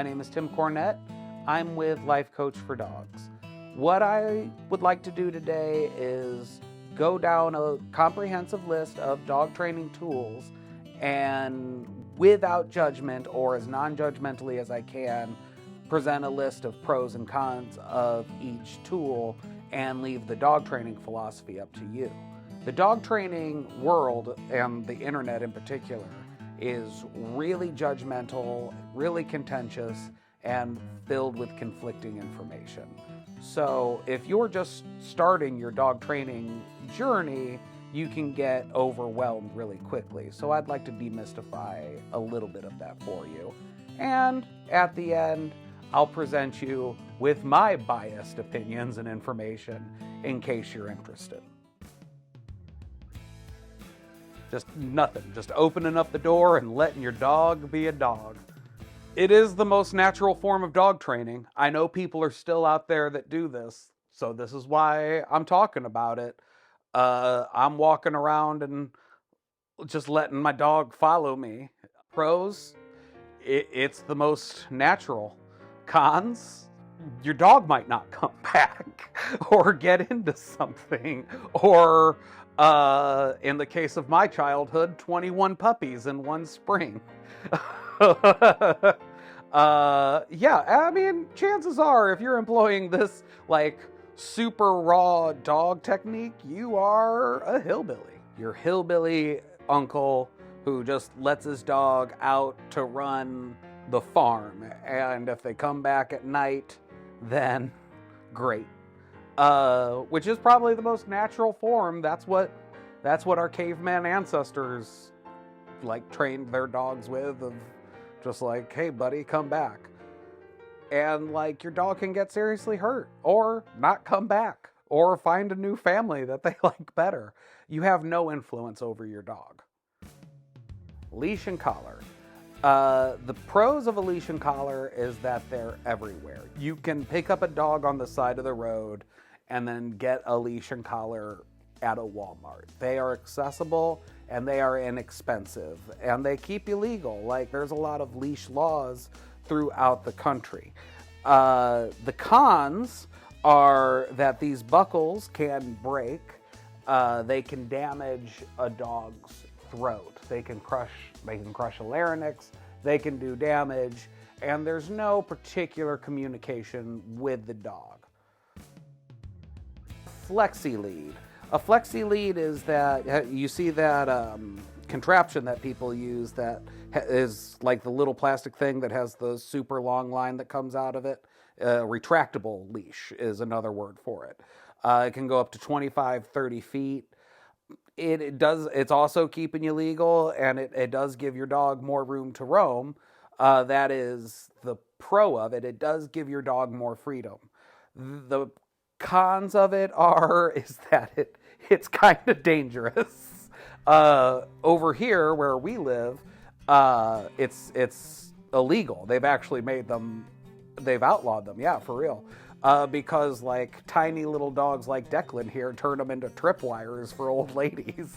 My name is Tim Cornett. I'm with Life Coach for Dogs. What I would like to do today is go down a comprehensive list of dog training tools and, without judgment or as non-judgmentally as I can, present a list of pros and cons of each tool and leave the dog training philosophy up to you. The dog training world, and the internet in particular, is really judgmental, really contentious, and filled with conflicting information. So if you're just starting your dog training journey, you can get overwhelmed really quickly. So I'd like to demystify a little bit of that for you. And at the end, I'll present you with my biased opinions and information in case you're interested. Just nothing, just opening up the door and letting your dog be a dog. It is the most natural form of dog training. I know people are still out there that do this, so this is why I'm talking about it. I'm walking around and just letting my dog follow me. Pros, it's the most natural. Cons, your dog might not come back or get into something, or in the case of my childhood, 21 puppies in one spring. Yeah, I mean, chances are if you're employing this like super raw dog technique, you are a hillbilly. Your hillbilly uncle who just lets his dog out to run the farm, and if they come back at night, then great. Which is probably the most natural form. That's what our caveman ancestors like trained their dogs with, of just like, hey buddy, come back. And like, your dog can get seriously hurt or not come back or find a new family that they like better. You have no influence over your dog. Leash and collar. The pros of a leash and collar is that they're everywhere. You can pick up a dog on the side of the road and then get a leash and collar at a Walmart. They are accessible and they are inexpensive and they keep you legal. Like, there's a lot of leash laws throughout the country. The cons are that these buckles can break. They can damage a dog's throat. They can crush a larynx. They can do damage, and there's no particular communication with the dog. Flexi lead. A flexi lead is that you see that contraption that people use that is like the little plastic thing that has the super long line that comes out of it. Retractable leash is another word for it. It can go up to 25, 30 feet. It's also keeping you legal, and it does give your dog more room to roam. That is the pro of it. It does give your dog more freedom. The cons of it is that it's kind of dangerous. Over here where we live, it's illegal. They've actually they've outlawed them. Yeah, for real. Because like tiny little dogs like Declan here turn them into tripwires for old ladies.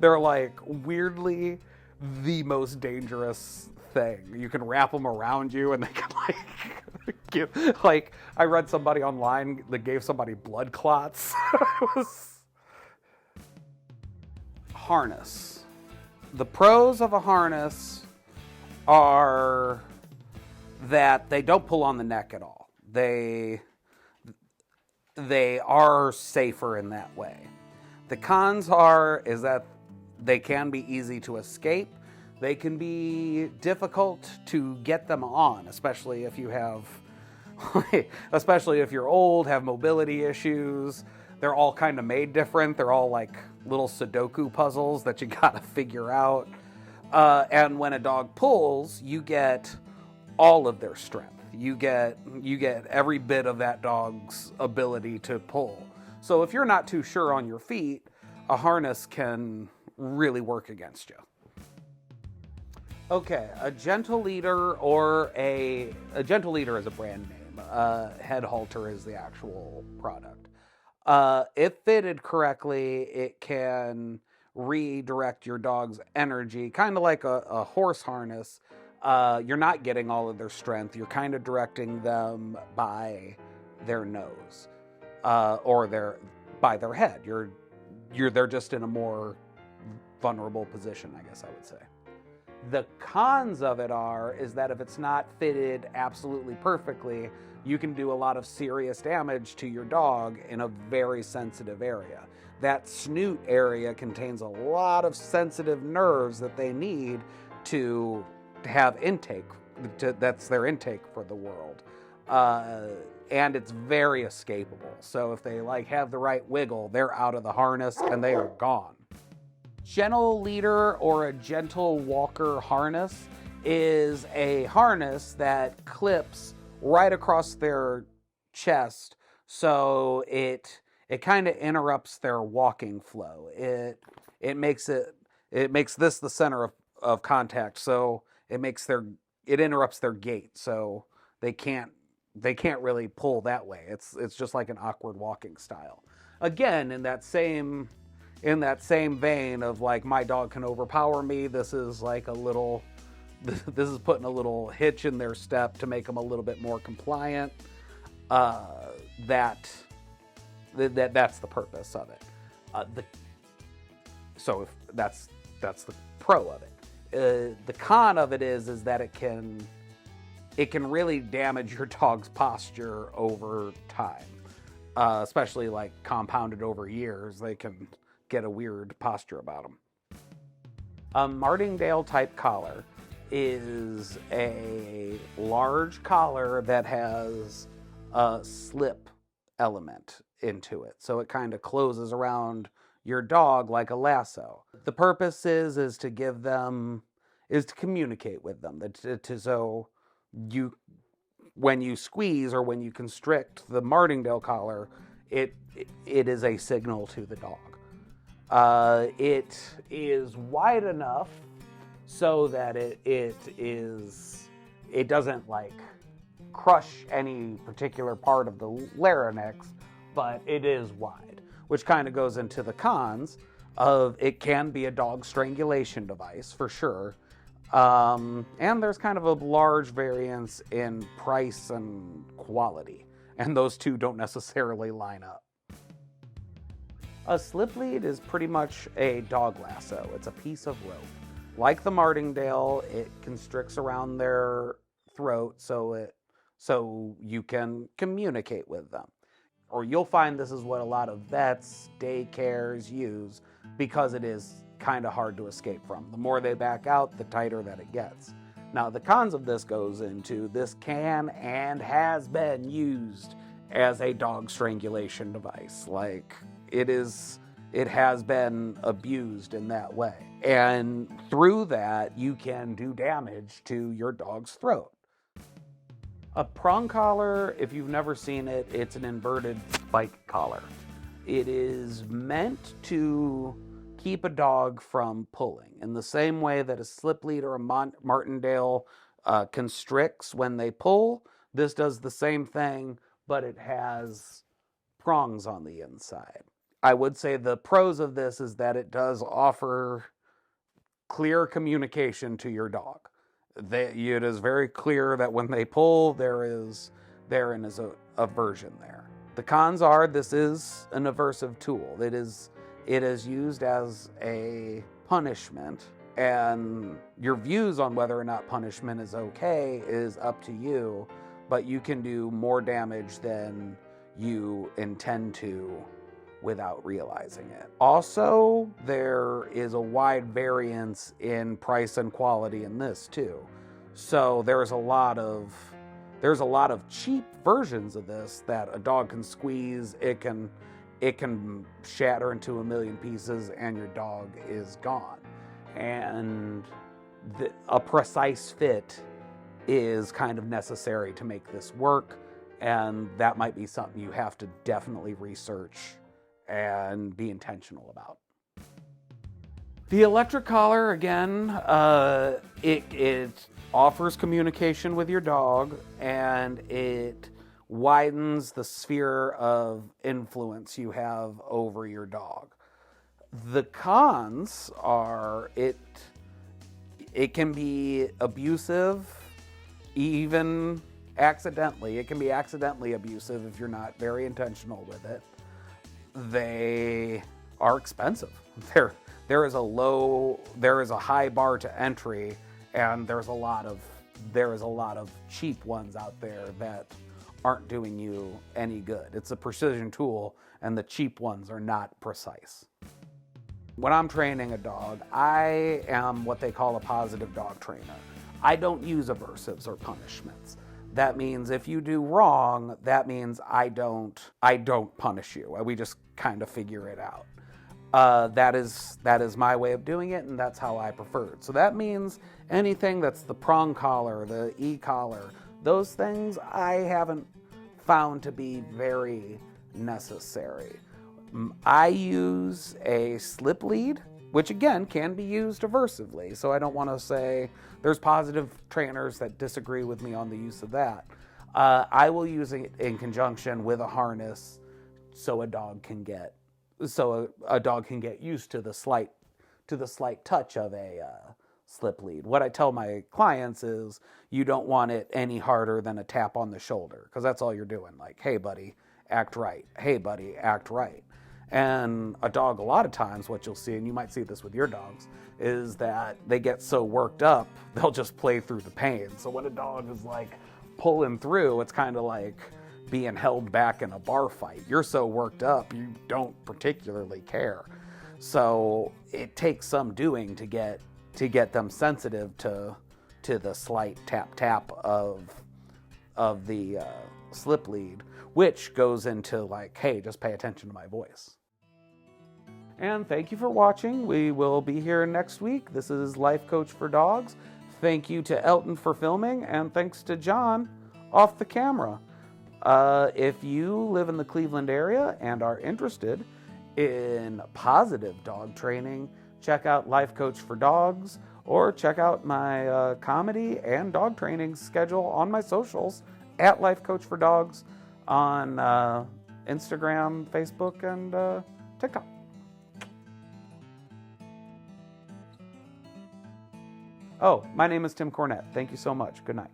They're like weirdly the most dangerous thing. You can wrap them around you and they can like give, like, I read somebody online that gave somebody blood clots. It was harness. The pros of a harness are that they don't pull on the neck at all. They are safer in that way. The cons is that they can be easy to escape. They can be difficult to get them on, especially if you're old, have mobility issues. They're all kind of made different. They're all like little Sudoku puzzles that you gotta figure out. And when a dog pulls, you get all of their strength. You get every bit of that dog's ability to pull. So if you're not too sure on your feet, a harness can really work against you. Okay, a gentle leader a gentle leader is a brand name. Head halter is the actual product. If fitted correctly, it can redirect your dog's energy, kind of like a horse harness. you're not getting all of their strength. You're kind of directing them by their nose, or by their head. They're just in a more vulnerable position, I guess I would say. The cons of it is that if it's not fitted absolutely perfectly, you can do a lot of serious damage to your dog in a very sensitive area. That snoot area contains a lot of sensitive nerves that they need to have intake. That's their intake for the world. And it's very escapable. So if they have the right wiggle, they're out of the harness and they are gone. Gentle leader or a gentle walker harness is a harness that clips right across their chest, so it kind of interrupts their walking flow. It makes this the center of contact, so it interrupts their gait, so they can't really pull that way. It's just like an awkward walking style. Again, in that same vein of my dog can overpower me, this is this is putting a little hitch in their step to make them a little bit more compliant. That's the purpose of it. So that's the pro of it. The con of it is that it can really damage your dog's posture over time, especially compounded over years. They can get a weird posture about them. A martingale type collar is a large collar that has a slip element into it, so it kind of closes around your dog like a lasso. The purpose is to communicate with them, so when you squeeze or when you constrict the martingale collar, it is a signal to the dog. It is wide enough so that it doesn't crush any particular part of the larynx, but it is wide, which kind of goes into the cons of it can be a dog strangulation device for sure. And there's kind of a large variance in price and quality, and those two don't necessarily line up. A slip lead is pretty much a dog lasso. It's a piece of rope. Like the martingale, it constricts around their throat so you can communicate with them. Or you'll find this is what a lot of vets, daycares use, because it is kind of hard to escape from. The more they back out, the tighter that it gets. Now, the cons of this goes into this can and has been used as a dog strangulation device. It has been abused in that way. And through that, you can do damage to your dog's throat. A prong collar, if you've never seen it, it's an inverted spike collar. It is meant to keep a dog from pulling. In the same way that a slip lead or a martingale constricts when they pull, this does the same thing, but it has prongs on the inside. I would say the pros of this is that it does offer clear communication to your dog. It is very clear that when they pull, therein is aversion there. The cons are this is an aversive tool. It is used as a punishment, and your views on whether or not punishment is okay is up to you, but you can do more damage than you intend to without realizing it. Also, there is a wide variance in price and quality in this too. So there's a lot of cheap versions of this that a dog can squeeze, it can shatter into a million pieces and your dog is gone. And a precise fit is kind of necessary to make this work, and that might be something you have to definitely research and be intentional about. The electric collar, again, it offers communication with your dog, and it widens the sphere of influence you have over your dog. The cons are It can be abusive, even accidentally. It can be accidentally abusive if you're not very intentional with it. They are expensive. There is a high bar to entry, and there is a lot of cheap ones out there that aren't doing you any good. It's a precision tool, and the cheap ones are not precise. When I'm training a dog, I am what they call a positive dog trainer. I don't use aversives or punishments. That means if you do wrong, that means I don't punish you. We just kind of figure it out. That is my way of doing it, and that's how I prefer it. So that means anything that's the prong collar, the e-collar, those things I haven't found to be very necessary. I use a slip lead, which again can be used aversively. So I don't want to say there's positive trainers that disagree with me on the use of that. I will use it in conjunction with a harness so a dog can get used to the slight touch of a slip lead. What I tell my clients is you don't want it any harder than a tap on the shoulder, because that's all you're doing. Like, hey buddy, act right. Hey buddy, act right. And a dog, a lot of times what you'll see, and you might see this with your dogs, is that they get so worked up, they'll just play through the pain. So when a dog is like pulling through, it's kind of like being held back in a bar fight. You're so worked up, you don't particularly care. So it takes some doing to get them sensitive to the slight tap of the slip lead, which goes into like, hey, just pay attention to my voice. And thank you for watching. We will be here next week. This is Life Coach for Dogs. Thank you to Elton for filming, and thanks to John off the camera. If you live in the Cleveland area and are interested in positive dog training, check out Life Coach for Dogs, or check out my comedy and dog training schedule on my socials at Life Coach for Dogs on Instagram, Facebook, and TikTok. Oh, my name is Tim Cornett. Thank you so much. Good night.